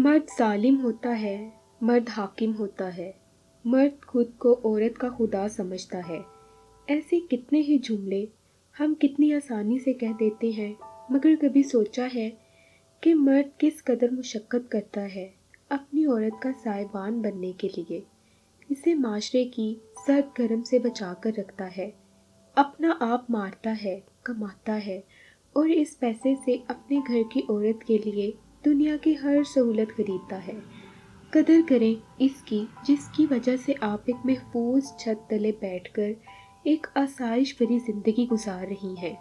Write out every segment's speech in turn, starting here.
مرد ظالم ہوتا ہے، مرد حاکم ہوتا ہے، مرد خود کو عورت کا خدا سمجھتا ہے۔ ایسے کتنے ہی جملے ہم کتنی آسانی سے کہہ دیتے ہیں، مگر کبھی سوچا ہے کہ مرد کس قدر مشقت کرتا ہے اپنی عورت کا سائبان بننے کے لیے، اسے معاشرے کی سرد گرم سے بچا کر رکھتا ہے، اپنا آپ مارتا ہے، کماتا ہے اور اس پیسے سے اپنے گھر کی عورت کے لیے دنیا کی ہر سہولت خریدتا ہے۔ قدر کریں اس کی جس کی وجہ سے آپ ایک محفوظ چھت تلے بیٹھ کر ایک آسائش بھری زندگی گزار رہی ہیں۔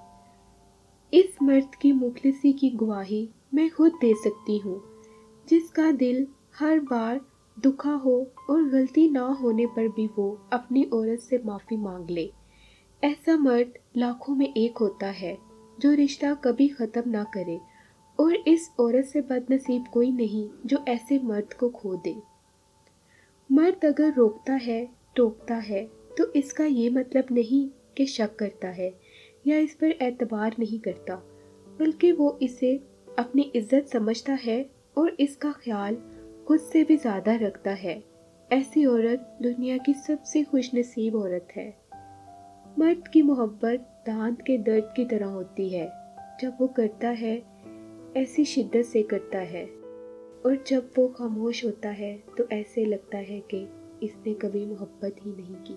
اس مرد کی مخلصی کی گواہی میں خود دے سکتی ہوں، جس کا دل ہر بار دکھا ہو اور غلطی نہ ہونے پر بھی وہ اپنی عورت سے معافی مانگ لے۔ ایسا مرد لاکھوں میں ایک ہوتا ہے جو رشتہ کبھی ختم نہ کرے، اور اس عورت سے بد نصیب کوئی نہیں جو ایسے مرد کو کھو دے۔ مرد اگر روکتا ہے، ٹوکتا ہے، تو اس کا یہ مطلب نہیں کہ شک کرتا ہے یا اس پر اعتبار نہیں کرتا، بلکہ وہ اسے اپنی عزت سمجھتا ہے اور اس کا خیال خود سے بھی زیادہ رکھتا ہے۔ ایسی عورت دنیا کی سب سے خوش نصیب عورت ہے۔ مرد کی محبت دانت کے درد کی طرح ہوتی ہے، جب وہ کرتا ہے ایسی شدت سے کرتا ہے، اور جب وہ خاموش ہوتا ہے تو ایسے لگتا ہے کہ اس نے کبھی محبت ہی نہیں کی۔